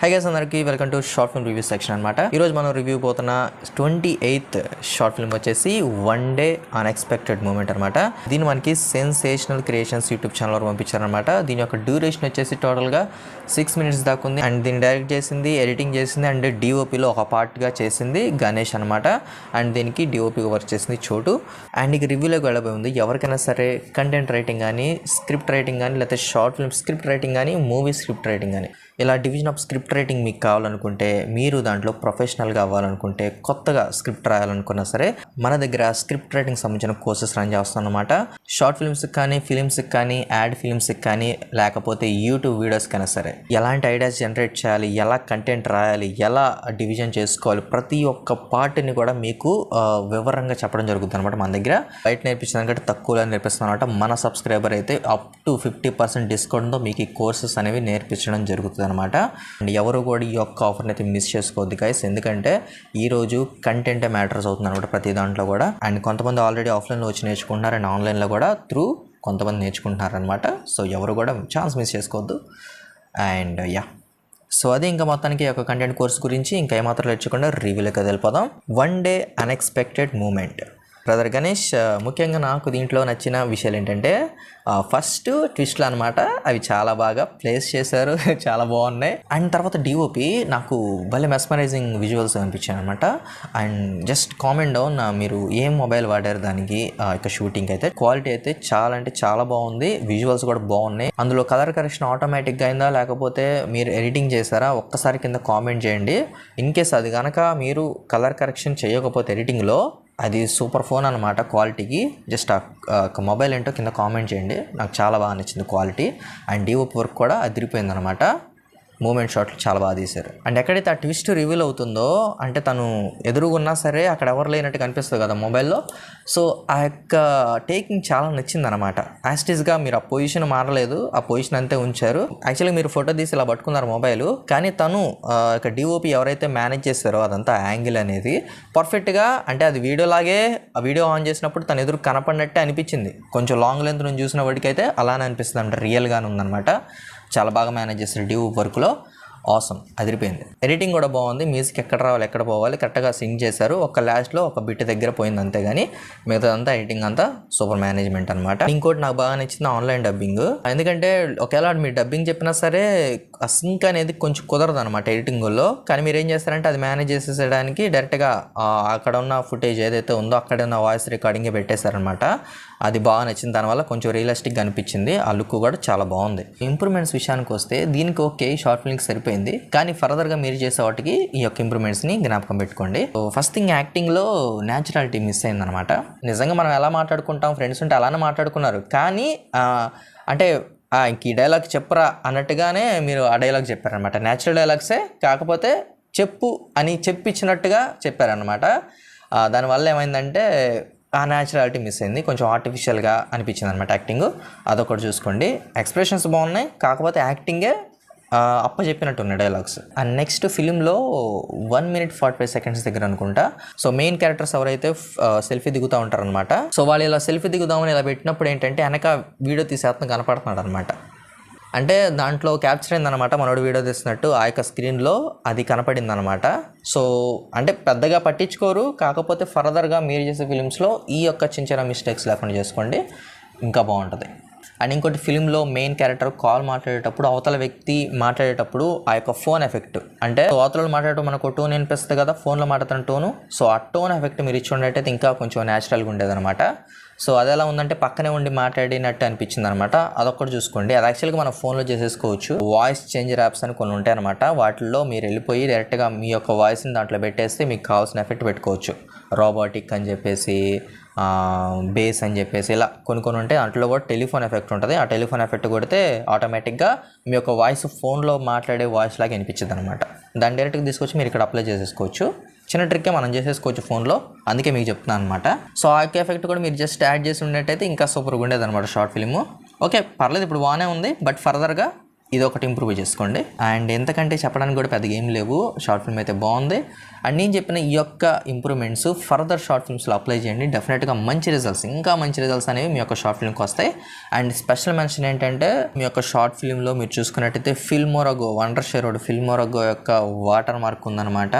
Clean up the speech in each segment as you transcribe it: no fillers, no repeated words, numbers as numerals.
Hi guys అందరికీ welcome to short film review section అనమాట. ఈరోజు మనం రివ్యూ పోతున్న 28th షార్ట్ ఫిల్మ్ వచ్చేసి వన్ డే అన్ఎక్స్పెక్టెడ్ మూమెంట్ అనమాట. దీన్ని మనకి సెన్సేషనల్ క్రియేషన్స్ యూట్యూబ్ ఛానల్ పంపించారనమాట. దీని యొక్క డ్యూరేషన్ వచ్చేసి టోటల్గా 6 minutes దాకా ఉంది. అండ్ దీన్ని డైరెక్ట్ చేసింది, ఎడిటింగ్ చేసింది అండ్ డిఓపిలో ఒక పార్ట్గా చేసింది గణేష్ అనమాట. అండ్ దీనికి డిఓపిగా వర్క్ చేసింది చోటు. అండ్ ఇక రివ్యూలోకి వెళ్ళబోయి ఉంది. ఎవరికైనా సరే కంటెంట్ రైటింగ్ కానీ, స్క్రిప్ట్ రైటింగ్ కానీ, లేకపోతే షార్ట్ ఫిల్మ్ స్క్రిప్ట్ రైటింగ్ కానీ, మూవీ స్క్రిప్ట్ రైటింగ్ కానీ, ఇలా డివిజన్ ఆఫ్ స్క్రిప్ట్ రైటింగ్ మీకు కావాలనుకుంటే, మీరు దాంట్లో ప్రొఫెషనల్గా అవ్వాలనుకుంటే, కొత్తగా స్క్రిప్ట్ రాయాలనుకున్నా సరే మన దగ్గర స్క్రిప్ట్ రైటింగ్ సంబంధించిన కోర్సెస్ రన్ చేస్తాం అనమాట. షార్ట్ ఫిల్మ్స్కి కానీ, ఫిలిమ్స్కి కానీ, యాడ్ ఫిల్మ్స్కి కానీ, లేకపోతే యూట్యూబ్ వీడియోస్కైనా సరే ఎలాంటి ఐడియాస్ జనరేట్ చేయాలి, ఎలా కంటెంట్ రాయాలి, ఎలా డివిజన్ చేసుకోవాలి, ప్రతి ఒక్క పార్ట్ని కూడా మీకు వివరంగా చెప్పడం జరుగుతుంది అనమాట. మన దగ్గర బయట నేర్పించడానికంటే తక్కువలో నేర్పిస్తాం అనమాట. మన సబ్స్క్రైబర్ అయితే అప్ టు 50% డిస్కౌంట్తో మీకు ఈ కోర్సెస్ అనేవి నేర్పించడం జరుగుతుంది అనమాట. అండ్ ఎవరు కూడా ఈ యొక్క ఆఫర్ని అయితే మిస్ చేసుకోవద్దు గైస్, ఎందుకంటే ఈరోజు కంటెంటే మ్యాటర్స్ అవుతుంది అనమాట ప్రతి దాంట్లో కూడా. అండ్ కొంతమంది ఆల్రెడీ ఆఫ్లైన్లో వచ్చి నేర్చుకుంటున్నారు అండ్ ఆన్లైన్లో కూడా త్రూ కొంతమంది నేర్చుకుంటున్నారు అనమాట. సో ఎవరు కూడా ఛాన్స్ మిస్ చేసుకోవద్దు. అండ్ సో అది ఇంకా మొత్తానికి ఒక కంటెంట్ కోర్స్ గురించి ఇంకా ఏమాత్రం నేర్చుకుండా రివ్యూలోకి వెళ్ళిపోదాం. One day unexpected moment. Brother Ganesh, ముఖ్యంగా నాకు దీంట్లో నచ్చిన విషయాలు ఏంటంటే ఫస్ట్ ట్విస్ట్లు అనమాట. అవి చాలా బాగా ప్లేస్ చేశారు, చాలా బాగున్నాయి. అండ్ తర్వాత డిఓపి నాకు భలే మెస్మరైజింగ్ విజువల్స్ అనిపించాయి అనమాట. అండ్ జస్ట్ కామెంట్ డౌన్, మీరు ఏం మొబైల్ వాడారు దానికి ఇక షూటింగ్ అయితే క్వాలిటీ అయితే చాలా అంటే చాలా బాగుంది. విజువల్స్ కూడా బాగున్నాయి. అందులో కలర్ కరెక్షన్ ఆటోమేటిక్గా అయిందా లేకపోతే మీరు ఎడిటింగ్ చేశారా ఒక్కసారి కింద కామెంట్ చేయండి. ఇన్ కేస్ అది కనుక మీరు కలర్ కరెక్షన్ చేయకపోతే ఎడిటింగ్లో అది సూపర్ ఫోన్ అనమాట క్వాలిటీకి. జస్ట్ ఆ మొబైల్ ఏంటో కింద కామెంట్ చేయండి. నాకు చాలా బాగా నచ్చింది క్వాలిటీ. అండ్ డిఓపి వర్క్ కూడా అదిరిపోయింది అనమాట. మూమెంట్ షాట్లు చాలా బాగా తీశారు. అండ్ ఎక్కడైతే ఆ ట్విస్ట్ రివీల్ అవుతుందో, అంటే తను ఎదురుగున్నా సరే అక్కడ ఎవరు లేనట్టు కనిపిస్తుంది కదా మొబైల్లో. సో ఆ యొక్క టేకింగ్ చాలా నచ్చింది అనమాట. యాస్టిస్గా మీరు ఆ పొజిషన్ మారలేదు, ఆ పొజిషన్ అంతే ఉంచారు. యాక్చువల్గా మీరు ఫోటో తీసి ఇలా పట్టుకున్నారు మొబైల్, కానీ తను ఇక డిఓపి ఎవరైతే మేనేజ్ చేస్తారో అదంతా యాంగిల్ అనేది పర్ఫెక్ట్గా, అంటే అది వీడియోలాగే ఆ వీడియో ఆన్ చేసినప్పుడు తను ఎదురు కనపడినట్టే అనిపించింది. కొంచెం లాంగ్ లెంత్ నుంచి చూసిన వాడికైతే అలానే అనిపిస్తుంది అంటే రియల్గానే ఉందన్నమాట. చాలా బాగా మేనేజ్ చేస్తారు డిఓ వర్క్లో. ఆసమ్, అదిరిపోయింది. ఎడిటింగ్ కూడా బాగుంది. మ్యూజిక్ ఎక్కడ రావాలి ఎక్కడ పోవాలి కరెక్ట్గా సింక్ చేశారు. ఒక లాస్ట్లో ఒక బిట్ దగ్గర పోయింది అంతేగాని మిగతాదంతా ఎడిటింగ్ అంతా సూపర్ మేనేజ్మెంట్ అనమాట. ఇంకోటి నాకు బాగా నచ్చింది ఆన్లైన్ డబ్బింగ్. ఎందుకంటే ఒకవేళ మీరు డబ్బింగ్ చెప్పినా సరే ఆ సింక్ అనేది కొంచెం కుదరదు అనమాట ఎడిటింగ్లో. కానీ మీరు ఏం చేస్తారంటే అది మేనేజ్ చేసేసడానికి డైరెక్ట్గా అక్కడ ఉన్న ఫుటేజ్ ఏదైతే ఉందో అక్కడే ఉన్న వాయిస్ రికార్డింగే పెట్టేశారనమాట. అది బాగా నచ్చింది. దానివల్ల కొంచెం రియలిస్టిక్గా అనిపించింది. ఆ లుక్ కూడా చాలా బాగుంది. ఇంప్రూవ్మెంట్స్ విషయానికి వస్తే దీనికి ఓకే, షార్ట్ ఫిల్మ్కి సరిపోయింది. కానీ ఫర్దర్గా మీరు చేసే వాటికి ఈ యొక్క ఇంప్రూవ్మెంట్స్ని జ్ఞాపకం పెట్టుకోండి. ఫస్ట్ థింగ్, యాక్టింగ్లో న్యాచురాలిటీ మిస్ అయిందనమాట. నిజంగా మనం ఎలా మాట్లాడుకుంటాం, ఫ్రెండ్స్ ఉంటే అలానే మాట్లాడుకున్నారు. కానీ అంటే ఇంక ఈ డైలాగ్ చెప్పరా అన్నట్టుగానే మీరు ఆ డైలాగ్ చెప్పారనమాట. న్యాచురల్ డైలాగ్సే, కాకపోతే చెప్పు అని చెప్పించినట్టుగా చెప్పారనమాట. దానివల్ల ఏమైందంటే ఆ న్యాచురాలిటీ మిస్ అయింది. కొంచెం ఆర్టిఫిషియల్గా అనిపించింది అనమాట యాక్టింగ్. అదొకటి చూసుకోండి. ఎక్స్ప్రెషన్స్ బాగున్నాయి, కాకపోతే యాక్టింగే చెప్పినట్టు ఉన్నాయి డైలాగ్స్. అండ్ నెక్స్ట్ ఫిలింలో 1 minute 45 seconds దగ్గర అనుకుంటా. సో మెయిన్ క్యారెక్టర్స్ ఎవరైతే సెల్ఫీ దిగుతూ ఉంటారనమాట. సో వాళ్ళు ఇలా సెల్ఫీ దిగుదామని ఇలా పెట్టినప్పుడు ఏంటంటే వెనక వీడియో తీసే అతను కనపడుతున్నాడు అనమాట. అంటే దాంట్లో క్యాప్చర్ అయిందనమాట, మనోడు వీడియో తీసినట్టు ఆ యొక్క స్క్రీన్లో అది కనపడింది అనమాట. సో అంటే పెద్దగా పట్టించుకోరు, కాకపోతే ఫర్దర్గా మీరు చేసే ఫిలిమ్స్లో ఈ యొక్క చిన్న చిన్న మిస్టేక్స్ లేకుండా చేసుకోండి, ఇంకా బాగుంటుంది. అండ్ ఇంకోటి, ఫిలింలో మెయిన్ క్యారెక్టర్ కాల్ మాట్లాడేటప్పుడు అవతల వ్యక్తి మాట్లాడేటప్పుడు ఆ యొక్క ఫోన్ ఎఫెక్ట్, అంటే అవతల మాట్లాడేటప్పుడు మనకు టోన్ వినిపిస్తుంది కదా ఫోన్లో మాట్లాడుతున్న టోను. సో ఆ టోన్ ఎఫెక్ట్ మీరు ఇచ్చి ఉండేటైతే ఇంకా కొంచెం న్యాచురల్గా ఉండేది అనమాట. సో అది ఎలా ఉందంటే పక్కనే ఉండి మాట్లాడినట్టు అనిపించింది అనమాట. అదొక్కటి చూసుకోండి. అది యాక్చువల్గా మన ఫోన్లో చేసేసుకోవచ్చు. వాయిస్ చేంజర్ యాప్స్ అని కొన్ని ఉంటాయి అనమాట. వాటిల్లో మీరు వెళ్ళిపోయి డైరెక్ట్గా మీ యొక్క వాయిస్ని దాంట్లో పెట్టేస్తే మీకు కావాల్సిన ఎఫెక్ట్ పెట్టుకోవచ్చు. రోబోటిక్ అని చెప్పేసి, బేస్ అని చెప్పేసి ఇలా కొన్ని ఉంటాయి. దాంట్లో కూడా టెలిఫోన్ ఎఫెక్ట్ ఉంటుంది. ఆ టెలిఫోన్ ఎఫెక్ట్ కొడితే ఆటోమేటిక్గా మీ యొక్క వాయిస్ ఫోన్లో మాట్లాడే వాయిస్ లాగా వినిపించింది అనమాట. దాన్ని డైరెక్ట్గా తీసుకొచ్చి మీరు ఇక్కడ అప్లై చేసేసుకోవచ్చు. చిన్న ట్రిక్కే మనం చేసేసుకోవచ్చు ఫోన్లో, అందుకే మీకు చెప్తున్నాను అనమాట. సో ఆ యొక్క ఎఫెక్ట్ కూడా మీరు జస్ట్ యాడ్ చేసి ఉండేటైతే ఇంకా సూపర్గా ఉండేది అనమాట షార్ట్ ఫిల్మ్. ఓకే, పర్లేదు, ఇప్పుడు బాగానే ఉంది. బట్ ఫర్దర్గా ఇది ఒకటి ఇంప్రూవ్ చేసుకోండి. అండ్ ఎంతకంటే చెప్పడానికి కూడా పెద్దగా ఏం లేవు. షార్ట్ ఫిల్మ్ అయితే బాగుంది. అండ్ నేను చెప్పిన ఈ యొక్క ఇంప్రూవ్మెంట్స్ ఫర్దర్ షార్ట్ ఫిల్మ్స్లో అప్లై చేయండి. డెఫినెట్గా మంచి రిజల్ట్స్, ఇంకా మంచి రిజల్ట్స్ అనేవి మీ యొక్క షార్ట్ ఫిల్మ్కి వస్తాయి. అండ్ స్పెషల్ మెన్షన్ ఏంటంటే మీ యొక్క షార్ట్ ఫిల్మ్లో మీరు చూసుకున్నట్టయితే ఫిల్మోరగో వండర్ షేరోడ్ ఫిల్మోరగో యొక్క వాటర్ మార్క్ ఉందన్నమాట.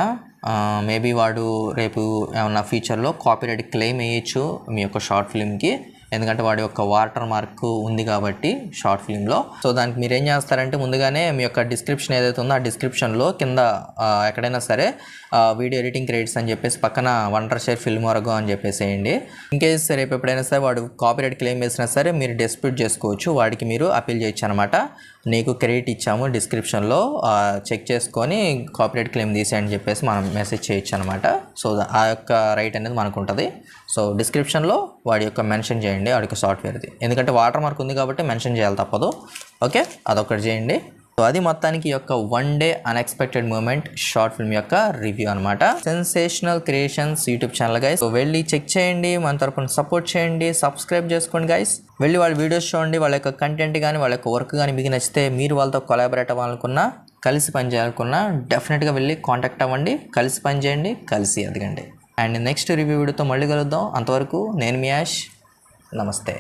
మేబీ వాడు రేపు ఏమన్నా ఫ్యూచర్లో కాపీరైట్ క్లెయిమ్ వేయచ్చు మీ యొక్క షార్ట్ ఫిల్మ్కి, ఎందుకంటే వాడి యొక్క వాటర్ మార్క్ ఉంది కాబట్టి షార్ట్ ఫిల్మ్లో. సో దానికి మీరు ఏం చేస్తారంటే ముందుగానే మీ యొక్క డిస్క్రిప్షన్ ఏదైతే ఉందో ఆ డిస్క్రిప్షన్లో కింద ఎక్కడైనా సరే వీడియో ఎడిటింగ్ క్రెడిట్స్ అని చెప్పేసి పక్కన వండర్ షేర్ ఫిల్మోరగో అని చెప్పేసేయండి. ఇన్కేస్ రేపు ఎప్పుడైనా సరే వాడు కాపీరైట్ క్లెయిమ్ వేసినా సరే మీరు డిస్ప్యూట్ చేసుకోవచ్చు, వాడికి మీరు అపీల్ చేయొచ్చు అనమాట. నీకు క్రెడిట్ ఇచ్చాము డిస్క్రిప్షన్లో, చెక్ చేసుకొని కాపీరైట్ క్లెయిమ్ తీసేయని చెప్పేసి మనం మెసేజ్ చేయొచ్చు అనమాట. సో ఆ యొక్క రైట్ అనేది మనకు ఉంటుంది. సో డిస్క్రిప్షన్లో వాడి యొక్క మెన్షన్ చేయండి, వాడి యొక్క సాఫ్ట్వేర్ది, ఎందుకంటే వాటర్ మార్క్ ఉంది కాబట్టి మెన్షన్ చేయాలి తప్పదు. ఓకే, అదొకటి చేయండి. సో అది మొత్తానికి ఈ యొక్క one day unexpected moment short film యొక్క రివ్యూ అనమాట. Sensational creations YouTube channel guys. So వెళ్ళి చెక్ చేయండి, మన తరపున సపోర్ట్ చేయండి, సబ్స్క్రైబ్ చేసుకోండి గైస్. వెళ్ళి వాళ్ళ వీడియోస్ చూడండి, వాళ్ళ యొక్క కంటెంట్ కానీ వాళ్ళ యొక్క వర్క్ కానీ మీకు నచ్చితే, మీరు వాళ్ళతో కొలాబరేట్ అవ్వాలనుకున్నా, కలిసి పని చేయాలనుకున్నా డెఫినెట్గా వెళ్ళి కాంటాక్ట్ అవ్వండి, కలిసి పని చేయండి, కలిసి ఎదగండి. అండ్ నెక్స్ట్ రివ్యూ వీడియోతో మళ్ళీ కలుద్దాం. అంతవరకు నేను మీ యాష్, నమస్తే.